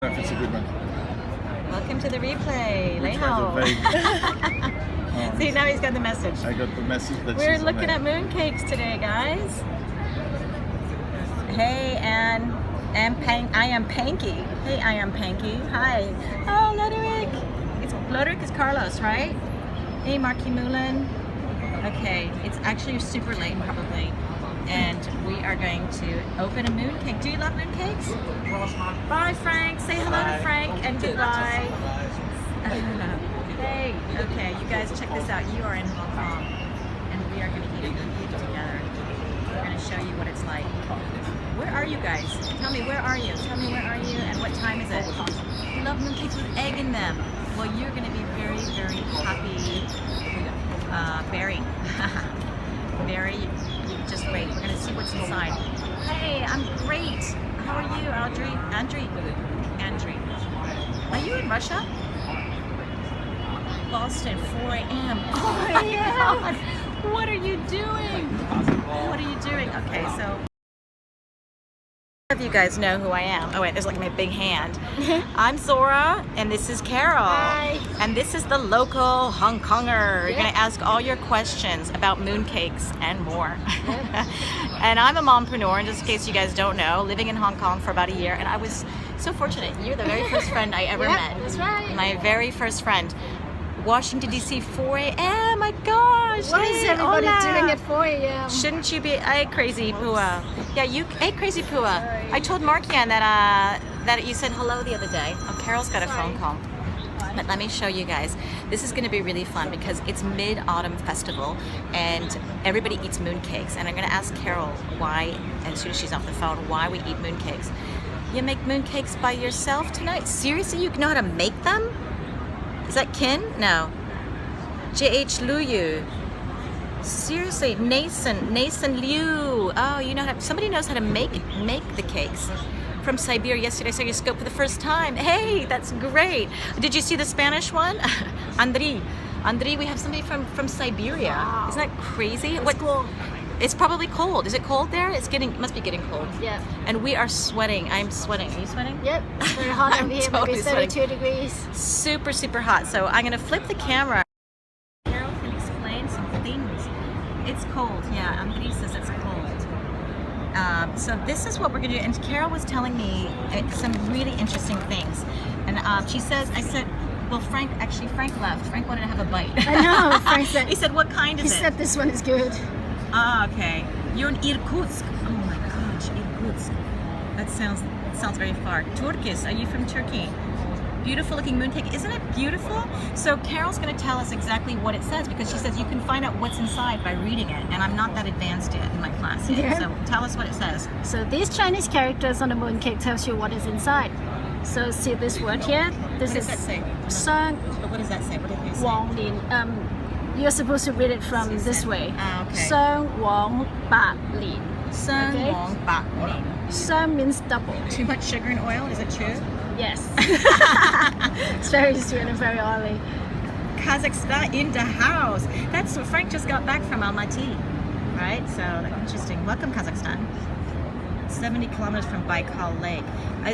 If it's a good one. Welcome to the replay. We tried to See, now he's got the message. I got the message that We're she's looking at mooncakes today, guys. Hey, Anne. I am Panky. Hey, I am Panky. Hi. Oh, Loderick. Loderick is Carlos, right? Hey, Marky Moulin. Okay, it's actually super late, probably. And we are going to open a mooncake. Do you love mooncakes? Bye, Frank. Say hello to Frank and goodbye. Hey, okay, you guys check this out. You are in Hong Kong, and we are going to eat a mooncake together. We're going to show you what it's like. Where are you guys? Tell me, where are you? Tell me, where are you and what time is it? You love mooncakes with egg in them. Well, you're going to be very, very happy. Very. Just wait. We're going to see what's inside. Hey, I'm great. How are you, Andrei? Are you in Russia? Boston, 4 a.m. Oh my God. What are you doing? What are you doing? Okay, so if you guys know who I am. Oh wait, there's like my big hand. I'm Zora, and this is Carol. Hi. And this is the local Hong Konger. We're gonna ask all your questions about mooncakes and more. And I'm a mompreneur, just in case you guys don't know, living in Hong Kong for about a year, and I was so fortunate. You're the very first friend I ever met. That's right. My very first friend. Washington, D.C., 4 a.m. My gosh. What is everybody doing at 4 a.m.? Shouldn't you be? Hey, crazy Pua. Yeah, you. Hey, crazy Pua. I told Markian that you said hello the other day. Oh, Carol's got a phone call. But let me show you guys. This is going to be really fun because it's Mid-Autumn Festival and everybody eats mooncakes. And I'm going to ask Carol why, and as soon as she's off the phone, why we eat mooncakes. You make mooncakes by yourself tonight? Seriously, you know how to make them? Is that Kin? No. J.H. Liu. Seriously, Nason Liu. Oh, you know how somebody knows how to make the cakes. From Siberia. Yesterday I saw your scope for the first time. Hey, that's great. Did you see the Spanish one? Andri, we have somebody from Siberia. Wow. Isn't that crazy? It's cool. It's probably cold. Is it cold there? It must be getting cold. Yeah. And we are sweating. I'm sweating. Are you sweating? Yep. It's very hot over here. Totally maybe 32 degrees. Super, super hot. So I'm gonna flip the camera. Carol can explain some things. It's cold. Yeah, Andri says it's cold. So this is what we're gonna do. And Carol was telling me some really interesting things. And she says, I said, well, Frank left. Frank wanted to have a bite. I know. Frank said. He said, what kind is it? He said this one is good. Ah, okay. You're in Irkutsk. Oh my gosh, Irkutsk. That sounds very far. Turkish. Are you from Turkey? Beautiful looking mooncake. Isn't it beautiful? So Carol's going to tell us exactly what it says because she says you can find out what's inside by reading it, and I'm not that advanced yet in my class yet. Yeah. So tell us what it says. So these Chinese characters on the mooncake tells you what is inside. So see this word here. This What is does that say? Sang But what does that say? What did they say? Wang Lin. You're supposed to read it from this way. Ah, okay. Sang Wang Ba Lin. Sang Okay. Wang Ba Lin. Sang means double. Too much sugar and oil? Is it true? Yes. It's very sweet and very oily. Kazakhstan in the house. That's what Frank just got back from Almaty, right? So interesting. Welcome, Kazakhstan. 70 kilometers from Baikal Lake.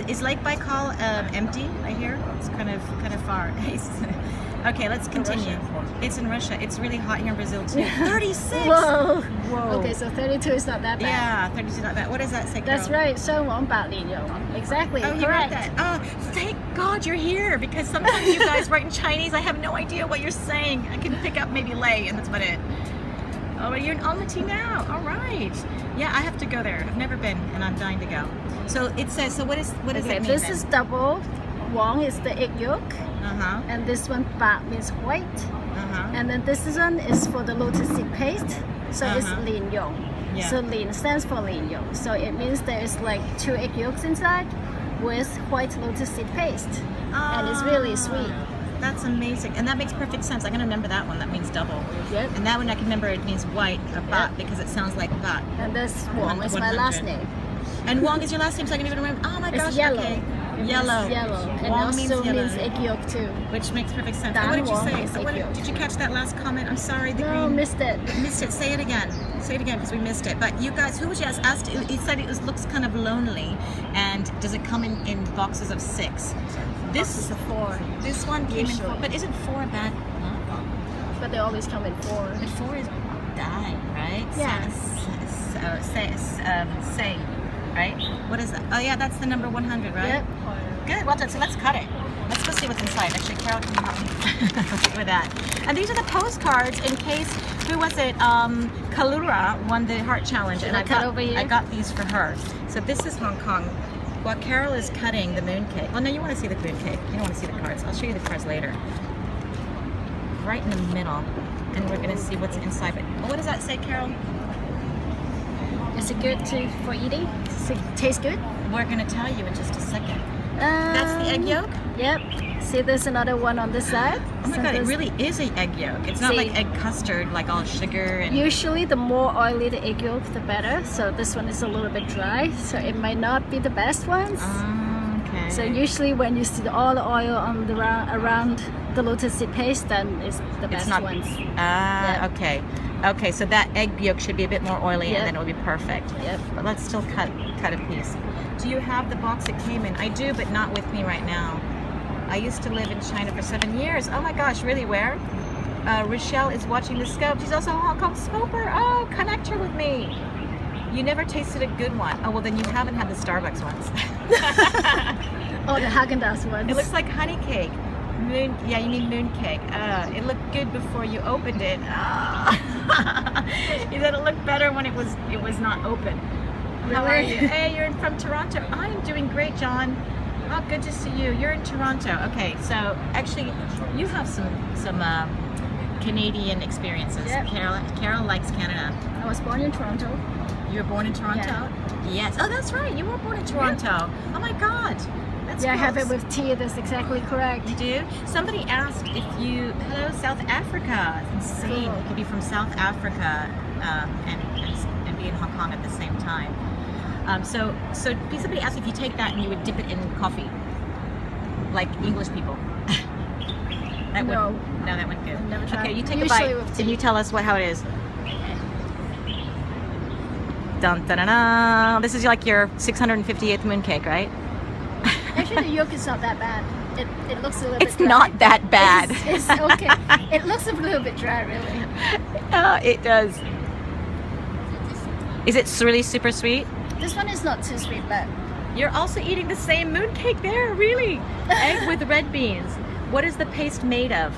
Is Lake Baikal empty? I hear it's kind of far. Okay, let's continue. It's in Russia. It's really hot here in Brazil too. 36. Whoa. Whoa. Okay, so 32 is not that bad. Yeah, 32 is not bad. What does that say, Carol? That's right. 生王百里有. Exactly. Oh, you correct. read that. Oh, thank God you're here because sometimes you guys write in Chinese. I have no idea what you're saying. I can pick up maybe lei, and that's about it. Oh, but you're in Almaty now. All right. Yeah, I have to go there. I've never been, and I'm dying to go. So it says. So what does Okay, that mean? this then? is double. Wang is the egg yolk, and this one ba means white, and then this one is for the lotus seed paste. So it's lin yong. Yeah. So lin stands for lin yong. So it means there is like 2 egg yolks inside with white lotus seed paste, and it's really sweet. That's amazing, and that makes perfect sense. I'm gonna remember that one. That means double. Yep. And that one I can remember. It means white or bat because it sounds like bat. And this Wang is my 100. last name. And Wang is your last name, so I can even remember. Oh my gosh. It's yellow. Okay. Yellow. Yellow. And Wong also means yellow. means egg yolk too. Which makes perfect sense. Dan What did you Wong say? is egg yolk. Did you catch that last comment? I'm sorry. The No, green. missed it. Missed it. Say it again. Say it again because we missed it. But you guys, who was just asked? He said it looks kind of lonely. And does it come in boxes of 6? This is a 4. This one came in Usually. 4. But isn't 4 a bad? But they always come in 4. But 4 is dying, right? Yeah. Say, right? What is that? Oh yeah, that's the number 100, right? Yep. Good. Well done. So let's cut it. Let's go see what's inside. Actually, Carol can help me with that. And these are the postcards in case, who was it? Kalura won the heart challenge, and I cut over here? I got these for her. So this is Hong Kong. While Carol is cutting the mooncake. Well, no, you want to see the mooncake. You don't want to see the cards. I'll show you the cards later. Right in the middle, and we're gonna see what's inside. But what does that say, Carol? Is it good for eating? Does it taste good? We're gonna tell you in just a second. That's the egg yolk? Yep. See, there's another one on this side. Oh my god, it really is an egg yolk. It's not See. like egg custard, like all sugar and... Usually the more oily the egg yolk, the better. So this one is a little bit dry, so it might not be the best ones. Okay. So usually when you see all the oil on the around the lotus seed paste, then it's the best ones. Yep. Okay. Okay, so that egg yolk should be a bit more oily, Yep. and then it'll be perfect. Yep. But let's still cut a piece. Do you have the box it came in? I do, but not with me right now. I used to live in China for 7 years. Oh my gosh, really? Where? Rochelle is watching the scope. She's also a Hong Kong scoper. Oh, connect her with me. You never tasted a good one. Oh, well then you haven't had the Starbucks ones. Oh, the Haagen-Dazs ones. It looks like honey cake. Yeah, you mean moon cake. It looked good before you opened it. You said it looked better when it was not open. How are you? Hey, you're from Toronto. I'm doing great, John. Oh, good to see you. You're in Toronto. Okay, so actually, you have some Canadian experiences. Yep. Carol likes Canada. I was born in Toronto. You were born in Toronto? Yeah. Yes. Oh, that's right. You were born in Toronto. Yep. Oh my God. That's Yeah, I have close. it with tea. That's exactly correct. You do? Somebody asked if you, hello, South Africa. It's insane. Cool. You could be from South Africa and be in Hong Kong at the same time. So somebody asked if you take that and you would dip it in coffee, like English people. No. No, that went good. I've never tried. Okay, you take Usually a bite. with Can tea. you tell us how it is? Dun, dun, dun, dun. This is like your 658th mooncake, right? Actually, the yolk is not that bad. It looks a little bit It's dry. not that bad. It's okay. It looks a little bit dry, really. It does. Is it really super sweet? This one is not too sweet, but You're also eating the same mooncake there, really? Egg with red beans. What is the paste made of?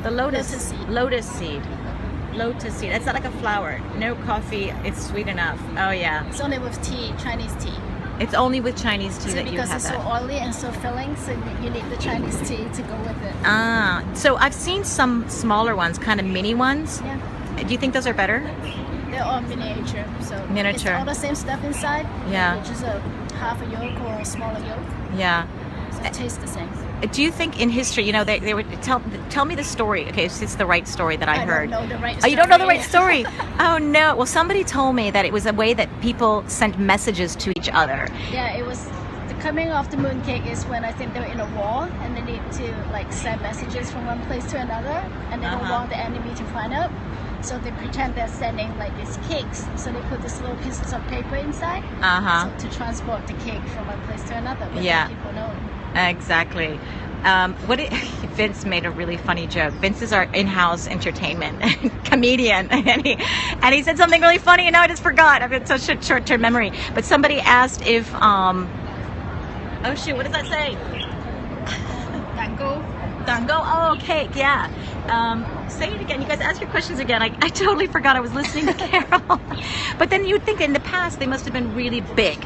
The lotus seed. Lotus seed. Lotus seed. It's not like a flour. No coffee. It's sweet enough. Oh yeah. it's only with tea, Chinese tea. It's only with Chinese tea So that you because have it's that. so oily and so filling, so you need the Chinese tea to go with it. Ah, so I've seen some smaller ones, kind of mini ones. Yeah, Do you think those are better? they're all miniature, so Miniature. it's all the same stuff inside. Yeah. It's just a half a yolk or a smaller yolk, Yeah. so it tastes the same. Do you think in history, you know, they would tell me the story? Okay, so it's the right story that I heard. don't know the right Oh, you don't know the story. right story? Oh no. Well, somebody told me that it was a way that people sent messages to each other. Yeah, it was the coming of the mooncake is when I think they were in a war and they need to like send messages from one place to another, and they don't want the enemy to find out. So they pretend they're sending like these cakes. So they put these little pieces of paper inside so to transport the cake from one place to another. But Yeah. people know. Exactly. Vince made a really funny joke. Vince is our in-house entertainment comedian, and he said something really funny, and now I just forgot. I've got such a short-term memory. But somebody asked if oh shoot, what does that say? Dango. Oh, cake. Yeah. Say it again. You guys ask your questions again. I totally forgot. I was listening to Carol. But then you'd think in the past they must have been really big.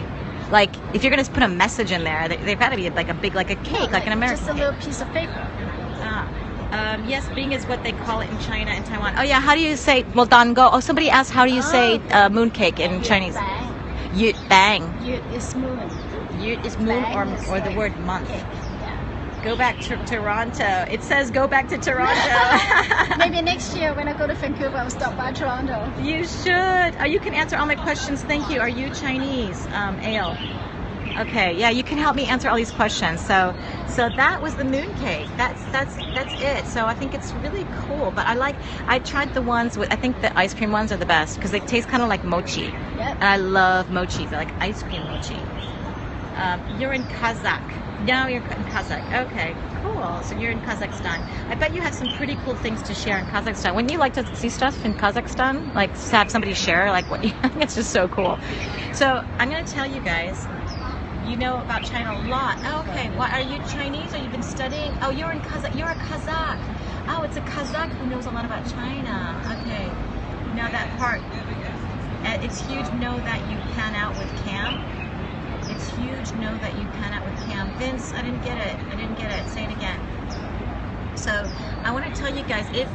Like if you're gonna put a message in there, they've got to be like a big, like a cake, like an American. Just a little piece of paper. Yes, Bing is what they call it in China and Taiwan. Oh yeah, how do you say? Well, dango. Oh, somebody asked how do you say mooncake in Chinese? Bang. Yut bang. Yut is moon. Yut is moon Bang is or the like word month. cake. Yeah. Go back to Toronto. It says go back to Toronto. Maybe next year when I go to Vancouver, I'll stop by Toronto. You should. You can answer all my questions. Thank you. Are you Chinese? Ale. Okay, yeah, you can help me answer all these questions. So that was the mooncake. That's it. So I think it's really cool. But I tried the ones with, I think the ice cream ones are the best because they taste kind of like mochi. Yep. And I love mochi, but like ice cream mochi. You're in Kazakh. Now you're in Kazakh. Okay, cool. So you're in Kazakhstan. I bet you have some pretty cool things to share in Kazakhstan. Wouldn't you like to see stuff in Kazakhstan? Like have somebody share like what? I think it's just so cool. So I'm gonna tell you guys. You know about China a lot. Oh, okay. What, are you Chinese? Or you've been studying? Oh, you're in Kazakh. You're a Kazakh. Oh, it's a Kazakh who knows a lot about China. Okay. Now that part. It's huge. Know that you pan out with Cam. It's huge. Know that you pan out with Cam. Vince, I didn't get it. I didn't get it. Say it again. So I want to tell you guys, if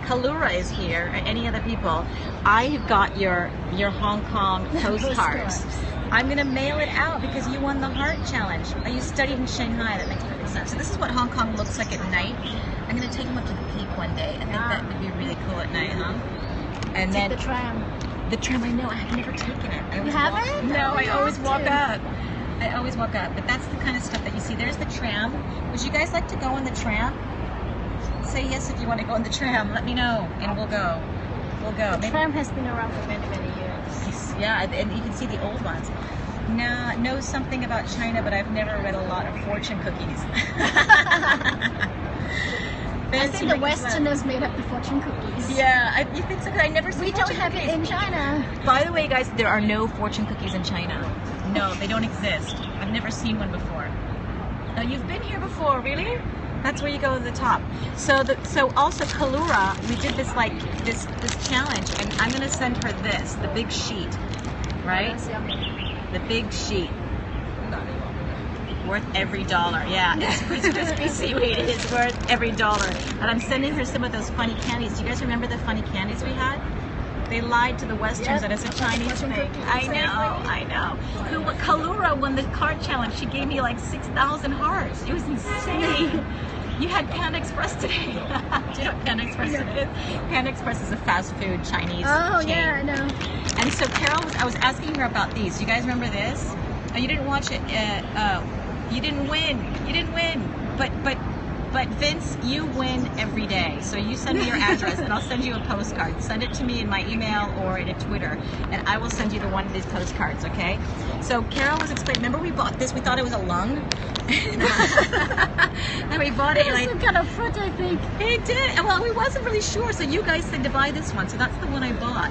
Kalura is here or any other people, I've got your Hong Kong postcards. I'm gonna mail it out because you won the heart challenge. You studied in Shanghai. That makes perfect sense. So this is what Hong Kong looks like at night. I'm gonna take him up to the peak one day. I think that would be really cool at night, huh? And Take then the tram. the tram. I know. I have never taken it. You haven't? No, I always walk to. up. I always walk up. But that's the kind of stuff that you see. There's the tram. Would you guys like to go on the tram? Say yes if you want to go on the tram. Let me know, and we'll go. We'll go. The tram has been around for many, many years. Yeah, and you can see the old ones. Now, know something about China, but I've never read a lot of fortune cookies. I think the Westerners made up the fortune cookies. Yeah, you think so? 'Cause I never see We don't fortune have cookies. it in China. By the way, guys, there are no fortune cookies in China. No, they don't exist. I've never seen one before. You've been here before, really? That's where you go to the top. So also Kalura, we did this this challenge, and I'm gonna send her this, the big sheet, right? That's yummy. The big sheet. Worth every dollar. Yeah, it's crispy seaweed. It's worth every dollar. And I'm sending her some of those funny candies. Do you guys remember the funny candies we had? They lied to the Westerns that it's a Chinese thing. I know. Kalura won the card challenge. She gave me like 6,000 hearts. It was insane. You had Panda Express today. Do you know what Panda Express is? Panda Express is a fast food Chinese chain. Yeah, I know. And so Carol, I was asking her about these. You guys remember this? Oh, you didn't watch it. You didn't win. You didn't win. But Vince, you win every day. So you send me your address and I'll send you a postcard. Send it to me in my email or in a Twitter, and I will send you one of these postcards, okay? So Carol was explaining, remember we bought this, we thought it was a lung? And we bought it. It was some kind of fruit, I think. It did. Well, we wasn't really sure, so you guys said to buy this one, so that's the one I bought.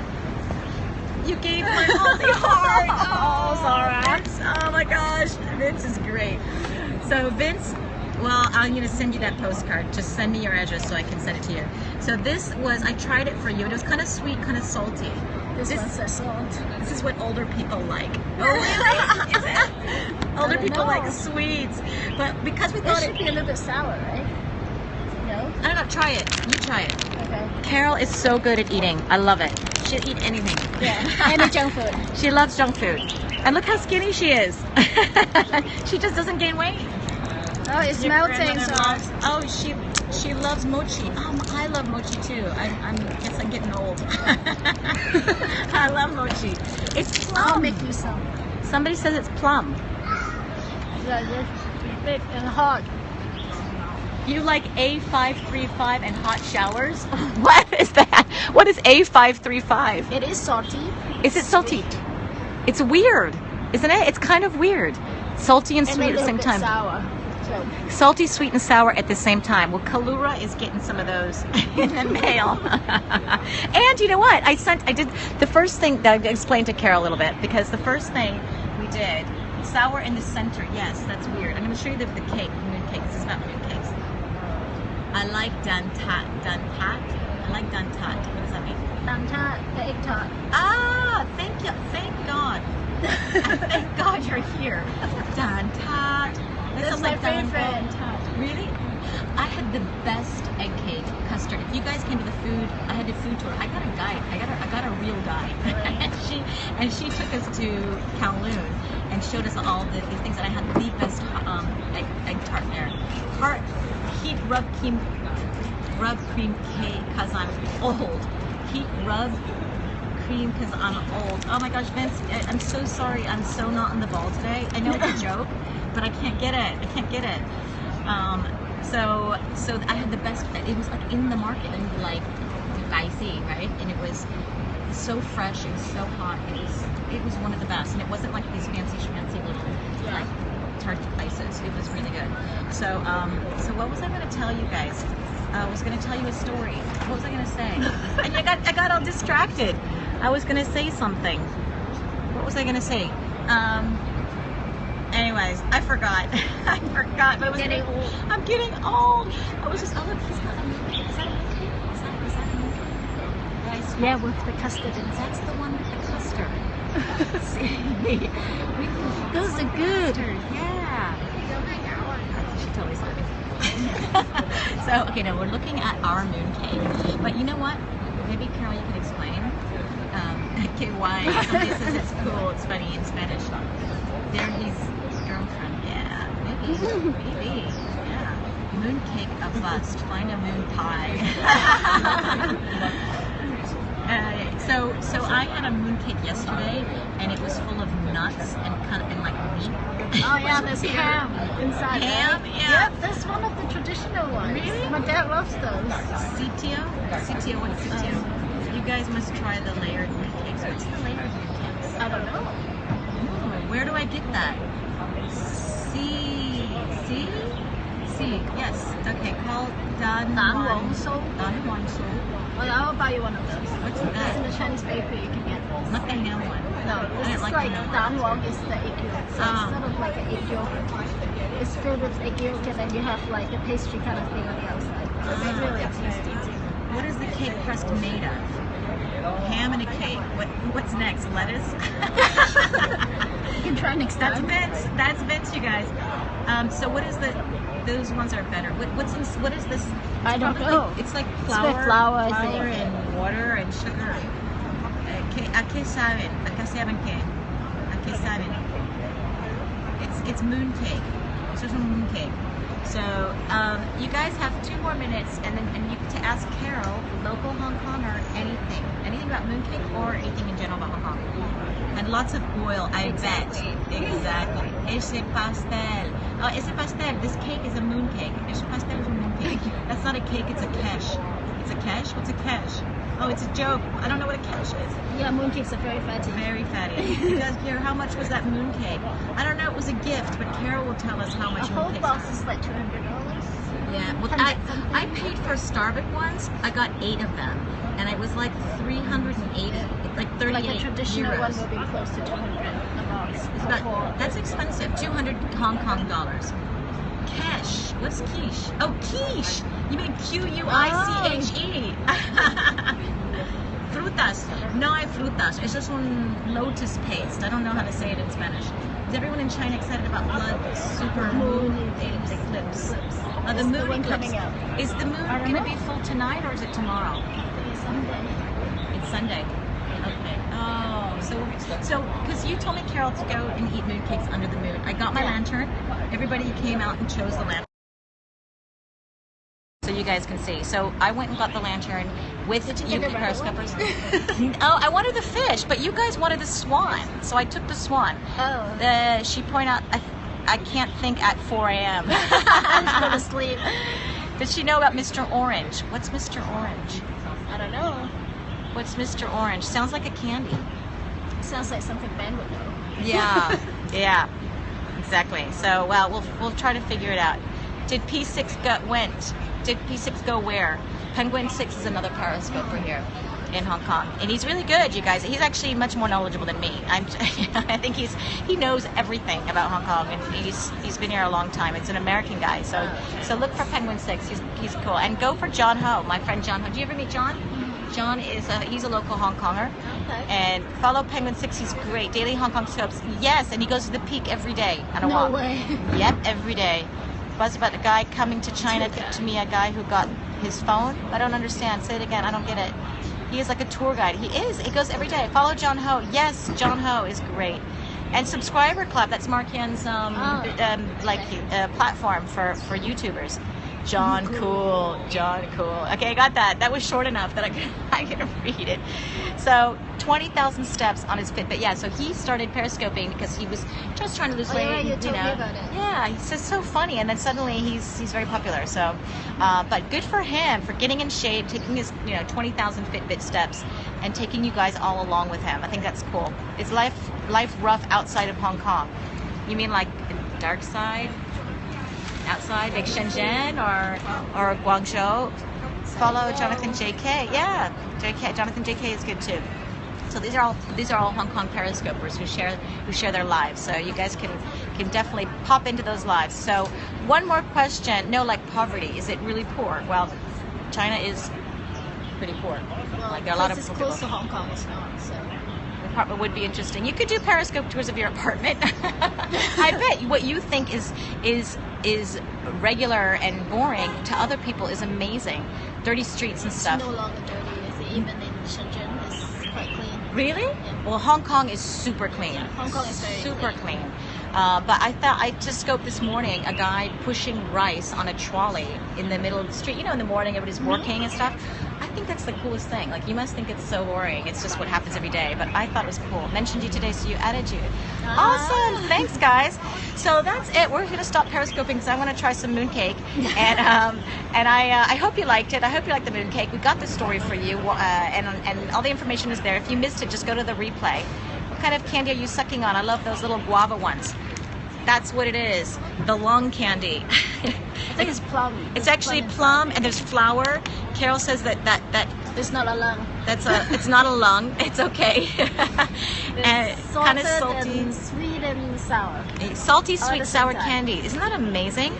You gave my healthy heart. Oh, Zara. Oh my gosh. Vince is great. So Vince, well, I'm going to send you that postcard. Just send me your address so I can send it to you. So this was, I tried it for you. It was kind of sweet, kind of salty. This one says salt. This is what older people like. Oh, really? Is it? Older people like sweets. But because we thought it should be a little bit sour, right? No? I don't know. Try it. You try it. Okay. Carol is so good at eating. I love it. She'll eat anything. Yeah, any junk food. She loves junk food. And look how skinny she is. She just doesn't gain weight. Oh, it's melting. So. Oh, she loves mochi. I love mochi too. I guess I'm getting old. I love mochi. It's plum. I'll make you some. Somebody says it's plum. Yeah, it's big and hot. You like A535 and hot showers? What is that? What is A535? It is salty. Is it salty? Sweet. It's weird, isn't it? It's kind of weird. Salty and sweet at the same time. Sour. So. Salty, sweet, and sour at the same time. Well, Kalura is getting some of those in the mail. And you know what? I did the first thing that I explained to Carol a little bit, because the first thing we did, sour in the center. Yes, that's weird. I'm going to show you the cake, moon cake. This is about moon cakes. I like dantat. Dantat? I like dantat. What does that mean? Dantat, the egg tart. Ah, thank you. Thank God. Thank God you're here. Dantat. That's my favorite. Really? I had the best egg cake custard. If you guys came to the food, I had a food tour. I got a guide. I got a real guide. and she took us to Kowloon and showed us all the things that I had the best egg tart there. Heat rub cream cake, cause I'm old. Heat rub cream because I'm old. Oh my gosh, Vince, I'm so sorry. I'm so not on the ball today. I know it's a joke, but I can't get it. I can't get it. So I had the best. It was like in the market and like icy, right? And it was so fresh and so hot. It was one of the best, and it wasn't like these fancy schmancy little like tart places. It was really good. So what was I going to tell you guys? I was going to tell you a story. What was I going to say? And I got all distracted. I was going to say something. What was I going to say? Anyways, I forgot. I forgot. But I'm getting old. I was just, oh look, he's got a movie. Is that a movie? Is that a movie? Yeah, with the custard inside. That's the one with the custard. See? Those are good. Yeah. She totally saw me. So, okay, now we're looking at our mooncake. But you know what? Maybe, Carol, you can explain. Okay, why somebody says it's cool, it's funny in Spanish. There his girlfriend. Yeah, maybe. Yeah. Mooncake a bust. Find a moon pie. So I had a mooncake yesterday, and it was full of nuts and like meat. Oh yeah, there's ham inside. Ham, right? yeah. Yep, that's one of the traditional ones. Really? My dad loves those. Sitio? Sitio, what's sitio? You guys must try the layered mooncakes. What's the layered mooncakes? I don't know. Oh, where do I get that? See? Yes. Okay, called Dan Wang Su. Well, I'll buy you one of those. What's It's in that? the Chinese bakery, you can get this. Not the ham one. No, I this don't is like like the ham Dan one. Wang is the egg yolk. So it's sort of like an egg yolk. It's filled with egg yolk, and then you have like a pastry kind of thing on the outside. So it's really tasty too. What is the cake crust made of? Ham and a cake. What's next? Lettuce? You can try next That's time. Vince. That's Vince, you guys. So what is the? Those ones are better. What is this? I don't know. It's like with flour, flour, I think. and water and sugar. ¿A qué saben? ¿A qué saben qué? ¿A qué saben? It's mooncake. It's just a mooncake. So you guys have 2 more minutes, and you to ask Carol, local Hong Kong or anything about mooncake or anything in general about Hong Kong. And lots of oil, I bet. Exactly. Ese pastel. Oh, ese pastel. This cake is a mooncake. Ese pastel is a mooncake. That's not a cake, it's a quiche. It's a quiche? What's a quiche? Oh, it's a joke. I don't know what a quiche is. Yeah, mooncakes are very fatty. Very fatty. Because, Carol, how much was that mooncake? I don't know, it was a gift, but Carol will tell us how much A whole mooncakes box are. is like $200. Yeah, well, I paid for Starbucks ones. I got 8 of them, and it was like 380, like 38 Like a traditional euros. one will be close to 200 a box. It's about, that's expensive, 200 Hong Kong dollars. Quiche. What's quiche? Oh, quiche. You mean Q-U-I-C-H-E. Frutas. No hay frutas. It's just un lotus paste. I don't know how to say it in Spanish. Is everyone in China excited about blood super moon eclipse? The the moon one eclipse. coming out. Is the moon I don't going to know. be full tonight, or is it tomorrow? Sunday. It's Sunday. Okay. Oh, so because you told me, Carol, to go and eat mooncakes under the moon. I got my lantern. Everybody came out and chose the lantern. So you guys can see. So I went and got the lantern with you get the red Periscopers. Oh, I wanted the fish, but you guys wanted the swan. So I took the swan. Oh. She pointed out, I can't think at 4 a.m. I'm going to sleep. Did she know about Mr. Orange? What's Mr. Orange? I don't know. What's Mr. Orange? Sounds like a candy. Sounds like something Ben would know. Yeah, yeah, exactly. So, well, we'll try to figure it out. Did P6 go where? Penguin 6 is another periscoper here in Hong Kong, and he's really good, you guys. He's actually much more knowledgeable than me. I think he knows everything about Hong Kong, and he's been here a long time. It's an American guy, so look for Penguin 6. He's cool, and go for John Ho, my friend John Ho. Do you ever meet John? John is he's a local Hong Konger, and follow Penguin 6. He's great. Daily Hong Kong scopes. Yes, and he goes to the peak every day on a walk. No way. Yep, every day. Buzz about a guy coming to China. To me, a guy who got his phone. I don't understand. Say it again. I don't get it. He is like a tour guide. He is. He goes every day. Follow John Ho. Yes, John Ho is great. And Subscriber Club. That's Mark Yan's platform for YouTubers. John Cool. John Cool. Okay, I got that. That was short enough that I can read it. So 20,000 steps on his Fitbit. Yeah, so he started periscoping because he was just trying to lose weight. Yeah, you told me about it. Yeah, he's just so funny, and then suddenly he's very popular. So, but good for him for getting in shape, taking his 20,000 Fitbit steps, and taking you guys all along with him. I think that's cool. Is life rough outside of Hong Kong? You mean like dark side? Outside, like Shenzhen or Guangzhou? Follow Jonathan JK. Yeah, Jonathan JK is good too. So these are all Hong Kong Periscopers who share their lives. So you guys can definitely pop into those lives. So one more question. No, like poverty. Is it really poor? Well, China is pretty poor. Well, like there are a lot of it's poor close people. to Hong Kong, it's not. So. The apartment would be interesting. You could do Periscope tours of your apartment. I bet what you think is regular and boring to other people is amazing. Dirty streets and stuff. It's no longer dirty. Even in Shenzhen, it's quite clean. Really? Yeah. Well, Hong Kong is super clean. Hong Kong is very super clean. But I just scoped this morning a guy pushing rice on a trolley in the middle of the street. In the morning everybody's working and stuff. I think that's the coolest thing. Like, you must think it's so boring. It's just what happens every day. But I thought it was cool. Mentioned you today, so you added you. Awesome. Thanks, guys. So that's it. We're going to stop periscoping because I want to try some mooncake. And I hope you liked it. I hope you liked the mooncake. We got the story for you, and all the information is there. If you missed it, just go to the replay. What kind of candy are you sucking on? I love those little guava ones. That's what it is. The lung candy. I think it's plum. It's actually plum, and there's flour. Carol says that It's not a lung. it's not a lung. It's okay. And It's kind of salted salty. and sweet and sour. Salty, All at sweet, the sour same time. candy. Isn't that amazing?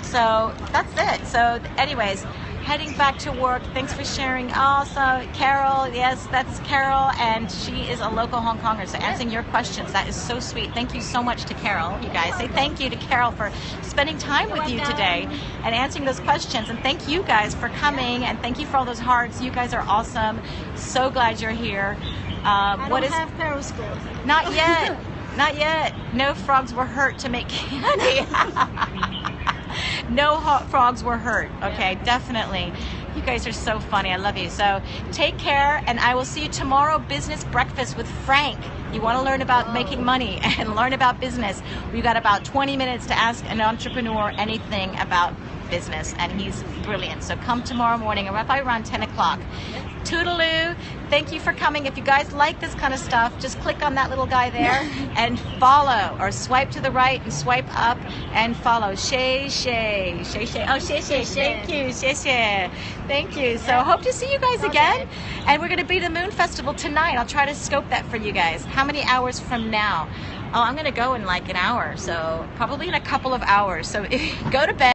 So that's it. So anyways, heading back to work. Thanks for sharing. Also, Carol, yes, that's Carol, and she is a local Hong Konger, so answering your questions. That is so sweet. Thank you so much to Carol. You guys say thank you to Carol for spending time with you today and answering those questions. And thank you guys for coming, and thank you for all those hearts. You guys are awesome. So glad you're here. I don't have Periscope. Not yet. Not yet. No frogs were hurt to make candy. No frogs were hurt. Okay, definitely. You guys are so funny. I love you. So take care, and I will see you tomorrow. Business breakfast with Frank. You want to learn about making money and learn about business. We got about 20 minutes to ask an entrepreneur anything about business, and he's brilliant. So come tomorrow morning, probably around 10 o'clock. Toodaloo. Thank you for coming. If you guys like this kind of stuff, just click on that little guy there and follow, or swipe to the right and swipe up and follow. Shay. Oh, Shay. Thank you. Shay. Thank you. So hope to see you guys again. And we're going to be at the Moon Festival tonight. I'll try to scope that for you guys. How many hours from now? Oh, I'm going to go in like an hour. So probably in a couple of hours. So go to bed.